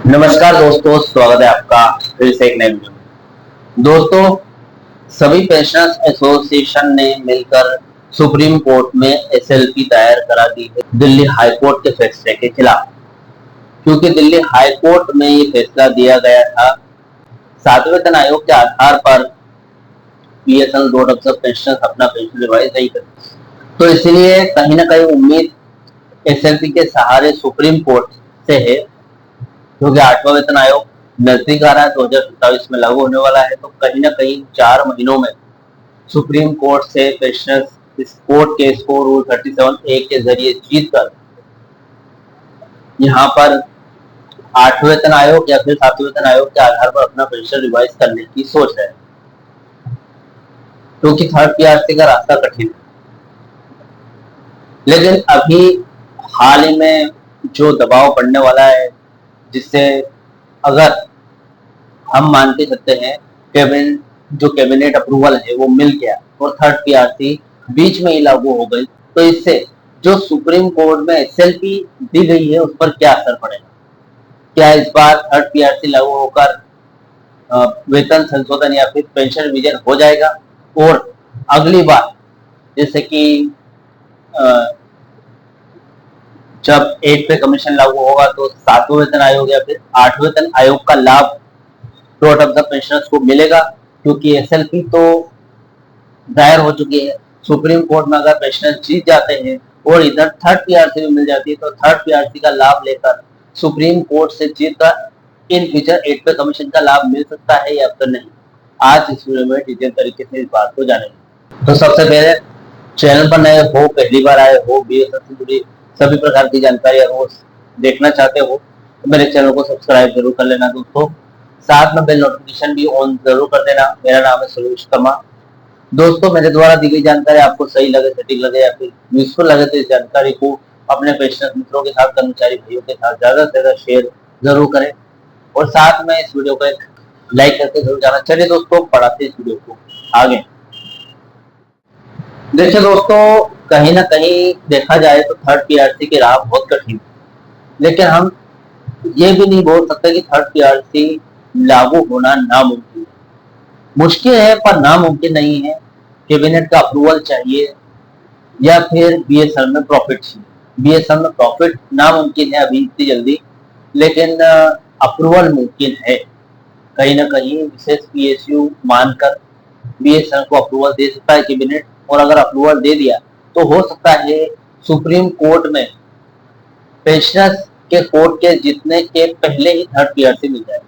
नमस्कार दोस्तों, स्वागत है आपका फिर से एक नए वीडियो में। दोस्तों, सभी पेंशनर्स एसोसिएशन ने मिलकर सुप्रीम कोर्ट में एसएलपी दायर करा दी है दिल्ली हाई कोर्ट के फैसले के खिलाफ। क्योंकि दिल्ली हाई कोर्ट में ये फैसला दिया गया था, सातवें वेतन आयोग के आधार पर पीएसएल बोर्ड ऑफ पेंशनर्स अपना पेंशन रिवाइज नहीं करती, तो इसलिए कहीं ना कहीं उम्मीद एसएलपी के सहारे सुप्रीम कोर्ट से है। क्योंकि आठवां वेतन आयोग नजदीक आ रहा है, 2027 में लागू होने वाला है, तो कहीं ना कहीं 4 महीनों में सुप्रीम कोर्ट से पेंशनर्स इस कोर्ट केस को रूल 37A के जरिए जीत कर यहाँ पर आठवें वेतन आयोग या फिर सातवें वेतन आयोग के आधार पर अपना पेंशन रिवाइज करने की सोच है, क्योंकि थर्ड पीआरसी का रास्ता कठिन है। लेकिन अभी हाल ही में जो दबाव पड़ने वाला है, जिससे अगर हम मान के चलते हैं जो कैबिनेट अप्रूवल है वो मिल गया और थर्ड पीआरसी बीच में ही लागू हो गई, तो इससे जो सुप्रीम कोर्ट में एसएलपी दी गई है उस पर क्या असर पड़ेगा। क्या इस बार थर्ड पीआरसी लागू होकर वेतन संशोधन या फिर पेंशन रिवीजन हो जाएगा, और अगली बार जैसे कि जब 8 पे कमीशन लागू होगा तो सातवें वेतन आयोग या फिर आठवें वेतन आयोग का लाभ कोर्ट ऑफ द पेंशनर्स को मिलेगा, क्योंकि एसएलपी तो दायर हो चुकी है। सुप्रीम कोर्ट में अगर पेंशनर्स जीत जाते हैं और इधर थर्ड पीआरसी भी मिल जाती है, तो थर्ड पीआरसी का लाभ लेकर सुप्रीम कोर्ट से जीतकर इन फ्यूचर 8 पे कमीशन का लाभ मिल सकता है या फिर नहीं। आज इस वीडियो में डिटेल तरीके से इस बात को जानेंगे। तो सबसे पहले, चैनल पर नए हो, पहली बार आए हो, बीएसएफ से जुड़ी सभी प्रकार की जानकारी रोज देखना चाहते हो तो मेरे चैनल को सब्सक्राइब जरूर कर लेना दोस्तों। साथ में बेल नोटिफिकेशन भी ऑन जरूर कर देना। मेरा नाम है सुरेश शर्मा। दोस्तों, मेरे द्वारा दी गई जानकारी आपको सही लगे, सटीक लगे या फिर यूजफुल लगे तो इस जानकारी को अपने पेंशनर मित्रों के साथ, कर्मचारी भाइयों के साथ ज्यादा से ज्यादा शेयर जरूर करें और साथ में इस वीडियो को एक लाइक करके जरूर जाना। चलिए दोस्तों, पढ़ाते इस वीडियो को आगे। देखिए दोस्तों, कहीं ना कहीं देखा जाए तो थर्ड पीआरसी की राह बहुत कठिन है, लेकिन हम ये भी नहीं बोल सकते कि थर्ड पीआरसी लागू होना नामुमकिन है। मुश्किल है पर नामुमकिन नहीं है। कैबिनेट का अप्रूवल चाहिए या फिर बीएसएल में प्रॉफिट चाहिए। बीएसएल में प्रॉफिट नामुमकिन है अभी इतनी जल्दी, लेकिन अप्रूवल मुमकिन है। कहीं ना कहीं विशेष पीएसयू मानकर बीएसएल को अप्रूवल दे सकता है कैबिनेट, और अगर अप्रूवल दे दिया तो हो सकता है सुप्रीम कोर्ट में पेंशनर्स के कोर्ट के जीतने के पहले ही थर्ड पीआरसी मिल जाए।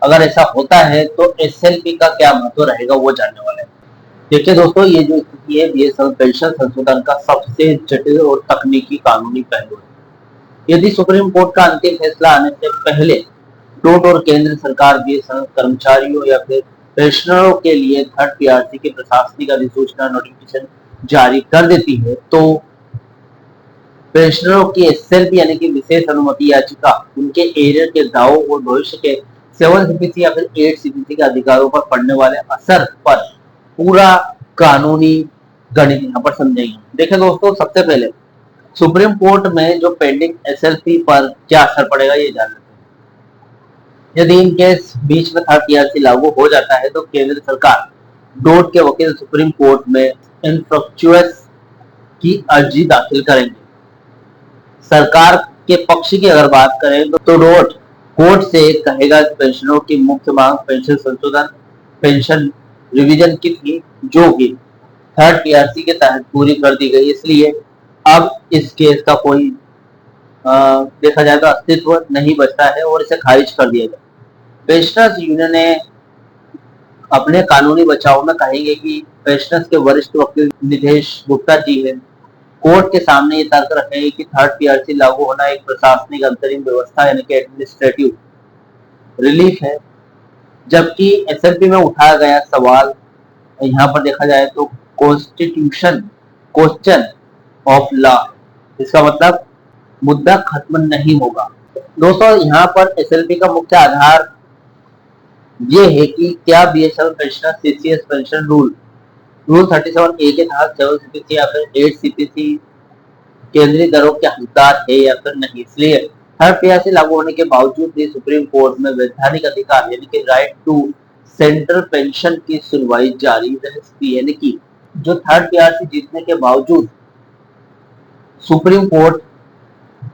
अगर ऐसा होता है तो एसएलपी का क्या महत्व रहेगा वो जानने वाले हैं। देखिए दोस्तों, ये जो स्थिति है बीएसएल पेंशन संशोधन का सबसे जटिल और तकनीकी कानूनी पहलू है। यदि सुप्रीम कोर्ट का अंतिम फैसला आने से पहले कोर्ट और केंद्र सरकार बीएसएल कर्मचारियों या फिर पेंशनरों के लिए थर्ड पीआरसी के प्रशासनिक अधिसूचना नोटिफिकेशन जारी कर देती है, तो पेंशनरों की एसएलपी यानी कि विशेष अनुमति याचिका उनके एरियर के दावों और भविष्य के 7 सीपीसी या फिर 8 सीपीसी के अधिकारों पर पड़ने वाले असर पर पूरा कानूनी गणित यहाँ पर समझेंगे। देखिए दोस्तों, सबसे पहले सुप्रीम कोर्ट में जो पेंडिंग एसएलपी पर क्या असर पड़ेगा ये जान लेते हैं। यदि इन केस बीच में थर्ड पीआरसी लागू हो जाता है तो केंद्र सरकार डोट के वकील सुप्रीम कोर्ट में इनफ्रक्चुअस की अर्जी दाखिल करेंगे। सरकार के पक्ष की अगर बात करें तो डोट कोर्ट से कहेगा कि पेंशनरों की मुख्य मांग पेंशन संशोधन, पेंशन रिवीजन की थी, जो कि थर्ड पीआरसी के तहत पूरी कर दी गई, इसलिए अब इस केस का कोई देखा जाए तो अस्तित्व नहीं बचता है और इसे खारिज कर दिया गया। पेंशनर्स यूनियन ने अपने कानूनी बचाव में कहेंगे कि पेंशनर्स के वरिष्ठ वकील निधेश गुप्ता जी है कोर्ट के सामने ये तर्क रखेंगे कि थर्ड पीआरसी लागू होना एक प्रशासनिक अंतरिम व्यवस्था यानी कि एडमिनिस्ट्रेटिव रिलीफ है, जबकि एसएलपी में उठाया गया सवाल यहाँ पर देखा जाए तो कॉन्स्टिट्यूशन क्वेश्चन ऑफ लॉ। इसका मतलब मुद्दा खत्म नहीं होगा। दोस्तों, यहाँ पर एसएलपी का मुख्य आधार ये है कि क्या BSL pensioner CCS pension rule 37A के तहत 7 सीपीसी या फिर 8 सीपीसी केंद्रीय दरों के हकदार है या फिर नहीं। इसलिए थर्ड पीआरसी लागू होने के बावजूद भी सुप्रीम कोर्ट में वैधानिक अधिकार यानी कि राइट टू सेंट्रल पेंशन की सुनवाई जारी रह सकती है। यानी कि जो थर्ड पीआरसी जीतने के बावजूद सुप्रीम कोर्ट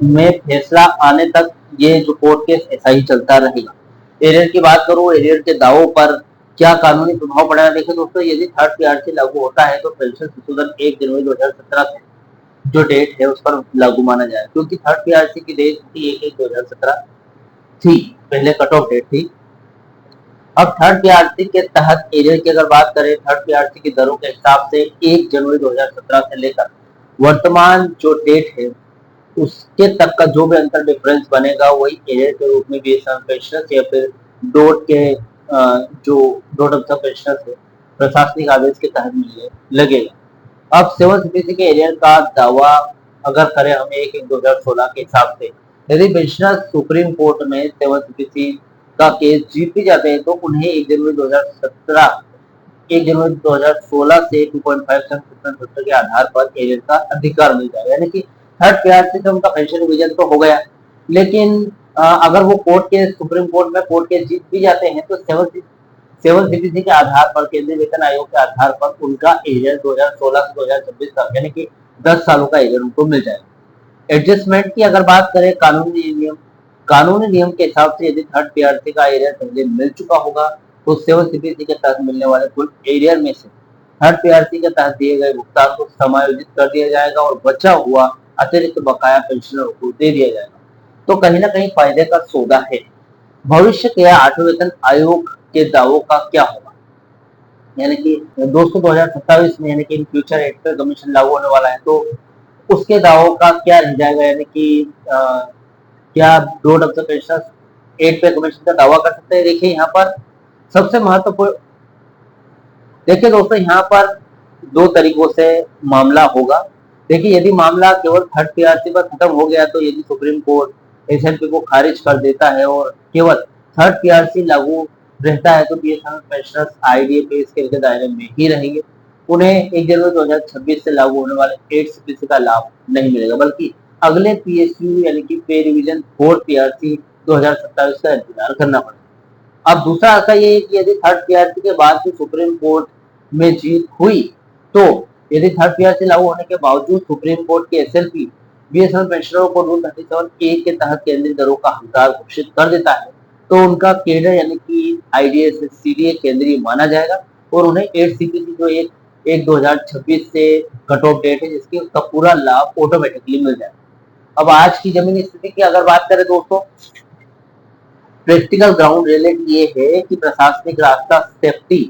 में फैसला आने तक ये जो कोर्ट केस ऐसा ही चलता रहेगा। एरियर की बात करूं, एरियर के दावों पर क्या कानूनी प्रभाव पड़ेगा? देखिए दोस्तों, यदि थर्ड पीआरसी लागू होता है तो पेंशन संशोधन 1 जनवरी 2017 से जो डेट है उस पर लागू माना जाए, क्योंकि थर्ड पीआरसी की डेट थी 1/1/2017 थी, पहले कट ऑफ डेट थी। अब थर्ड पीआरसी के तहत एरियर की अगर बात करें, थर्ड पीआरसी की दरों के हिसाब से 1 जनवरी 2017 से लेकर वर्तमान जो डेट है उसके तक का जो भी अंतर डिफरेंस बनेगा वही एरियर के रूप में बीएसएनएल पेंशनर्स या फिर डोट के जो डोट ऑफ पेंशनर्स है प्रशासनिक आदेश के तहत मिलने लगेगा। अब सेवन सीपीसी के एरियर का दावा अगर करें हम 1/1/2016 के हिसाब से, यदि पेंशनर सुप्रीम कोर्ट में सेवन सीपीसी का केस जीत भी जाते हैं तो उन्हें 1 जनवरी 2016 से 2.5% के आधार पर एरियर का अधिकार मिल जाएगा। यानी कि थर्ड पीआरसी से उनका पेंशन रिवीजन तो हो गया, लेकिन अगर वो कोर्ट के सुप्रीम कोर्ट में कोर्ट के जीत भी जाते हैं तो सेवन सीपीसी के आधार पर, केंद्रीय वेतन आयोग के आधार पर उनका एरियर 2016 से 2026 तक यानी कि 10 सालों का एरियर उनको मिल जाएगा। एडजस्टमेंट की अगर बात करें, कानूनी नियम के हिसाब से यदि थर्ड पीआरसी का एरियर पहले मिल चुका होगा तो सेवन सीपीसी के तहत मिलने वाले कुल एरियर में से थर्ड पीआरसी के तहत दिए गए भुगतान को समायोजित कर दिया जाएगा और बचा हुआ अतिरिक्त बकाया पेंशनरों को दे दिया जाएगा। तो कहीं ना कहीं फायदे का सौदा है। भविष्य के 8वें वेतन आयोग के दावों का क्या होगा? यानी कि दोस्तों 2027 में यानी कि इन फ्यूचर एड पे कमीशन लागू होने वाला है, तो उसके दावों का क्या रह जाएगा? यानी कि क्या डोट ऑफ द पेंशनर्स 8 पे कमीशन का दावा कर सकते हैं? देखिए यहाँ पर सबसे महत्वपूर्ण, देखिए दोस्तों यहाँ पर दो तरीकों से मामला होगा। देखिए यदि मामला केवल थर्ड पीआरसी पर खत्म हो गया तो यदि सुप्रीम कोर्ट एसएलपी को खारिज कर देता है और केवल थर्ड पीआरसी लागू रहता है तो बीएसएनएल पेंशनर्स आईडीए पे स्केल के दायरे में ही रहेंगे। उन्हें 1 जनवरी 2026 से लागू होने वाले 8 सीपीसी का लाभ नहीं मिलेगा, बल्कि अगले पीएसयू यानी कि पे रिवीजन 4 पीआरसी 2027 का इंतजार करना पड़ेगा। अब दूसरा अर्थ ये है कि यदि थर्ड पीआरसी के बाद भी सुप्रीम कोर्ट में जीत हुई तो यदि थर्ड पीआरसी लागू होने के बावजूद सुप्रीम कोर्ट के एसएलपी बीएसएनएल पेंशनरों को रूल 37A के तहत केंद्रीय दरों का हकदार घोषित कर देता है तो उनका केडर यानी कि आईडीएस सीडीए केंद्रीय माना जाएगा और उन्हें 8 सीपीसी जो 1/1/2026 से कट ऑफ डेट है जिसकी उसका पूरा लाभ ऑटोमेटिकली मिल जाएगा। अब आज की जमीनी स्थिति की अगर बात करें दोस्तों, प्रैक्टिकल ग्राउंड रियलिटी ये है कि प्रशासनिक रास्ता सेफ्टी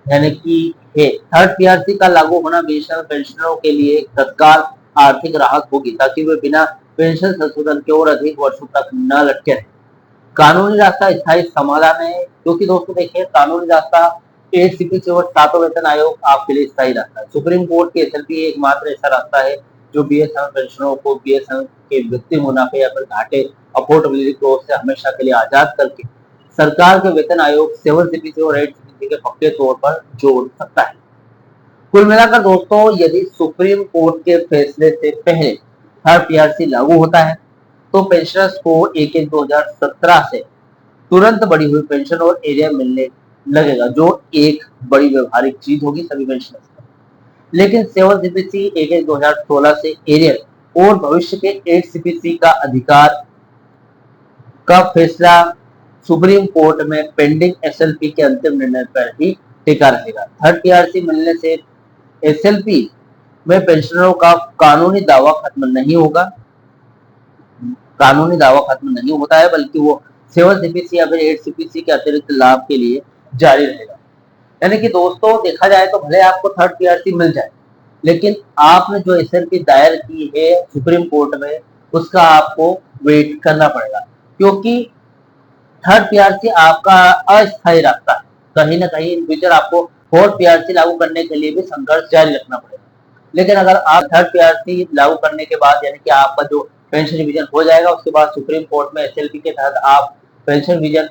यानी कि है थर्ड पीआरसी का लागू होना बीएसएनएल पेंशनरों के लिए तत्काल आर्थिक राहत होगी ताकि वे बिना पेंशन संशोधन के और अधिक वर्षों तक न लटके रहे। कानूनी रास्ता स्थायी समाधान है, क्योंकि दोस्तों देखिए कानूनी रास्ता 8 सीपीसी और 7वां वेतन आयोग आपके लिए स्थायी रास्ता है। सुप्रीम कोर्ट की एसएलपी एकमात्र ऐसा रास्ता है जो बीएसएनएल पेंशनरों को बीएसएनएल के वित्तीय मुनाफे या फिर घाटे अफोर्डेबिलिटी क्लोज से हमेशा के लिए आजाद करके सरकार के वेतन आयोग 7 सीपीसी और 8 सीपीसी के पक्के तौर पर जोड़ सकता है। कुल मिलाकर दोस्तों, यदि सुप्रीम कोर्ट के फैसले से पहले थर्ड पीआरसी लागू होता है तो पेंशनर्स को 1/1/2017 से तुरंत बढ़ी हुई पेंशन और एरियर मिलने लगेगा, जो एक बड़ी व्यवहारिक चीज होगी सभी पेंशनर्स को। लेकिन 7 सीपीसी 1/1/2016 से एरियर और भविष्य के 8 सीपीसी का अधिकार का फैसला सुप्रीम कोर्ट में पेंडिंग एसएलपी के अंतिम निर्णय पर ही टिका रहेगा। थर्ड पीआरसी मिलने से एसएलपी में पेंशनरों का कानूनी दावा खत्म नहीं होगा, कानूनी दावा खत्म नहीं होता है, बल्कि वो 7 सीपीसी या फिर 8 सीपीसी के अतिरिक्त लाभ के लिए जारी रहेगा। यानी कि दोस्तों देखा जाए तो भले आपको थर्ड पीआरसी मिल जाए, लेकिन आपने जो एसएलपी दायर की है सुप्रीम कोर्ट में उसका आपको वेट करना पड़ेगा, क्योंकि थर्ड पीआरसी आपका अस्थायी रास्ता है। कहीं ना कहीं इन फ्यूचर आपको फोर्थ पीआरसी लागू करने के लिए भी संघर्ष जारी रखना पड़ेगा। लेकिन अगर आप थर्ड पीआरसी लागू करने के बाद यानी कि आपका जो पेंशन रिवीजन हो जाएगा उसके बाद सुप्रीम कोर्ट में एसएलपी के तहत आप पेंशन रिवीजन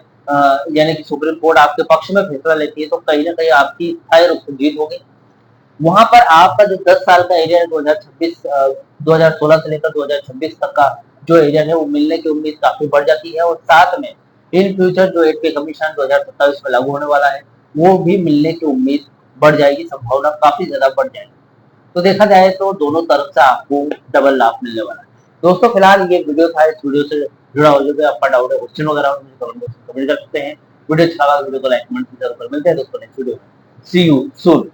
यानी कि सुप्रीम कोर्ट आपके पक्ष में फैसला लेती है तो कहीं ना कहीं आपकी स्थायी रूप से जीत होगी। वहां पर आपका जो 10 साल का एरिया है 2016 से लेकर 2026 तक का जो एरियर है वो मिलने की उम्मीद काफी बढ़ जाती है। और साथ में इन फ्यूचर जो एड पे कमीशन 2027 में लागू होने वाला है वो भी मिलने की उम्मीद बढ़ जाएगी, संभावना काफी ज्यादा बढ़ जाएगी। तो देखा जाए तो दोनों तरफ से आपको डबल लाभ मिलने वाला है। दोस्तों फिलहाल ये वीडियो था, इस वीडियो से जुड़ा हो जो भी आपका डाउट है, क्वेश्चन वगैरह हो, मुझे कमेंट बॉक्स में कमेंट कर सकते हैं। वीडियो अच्छा लगा वीडियो को लाइक कमेंट जरूर कर। मिलते हैं दोस्तों नेक्स्ट वीडियो में। सी यू सून।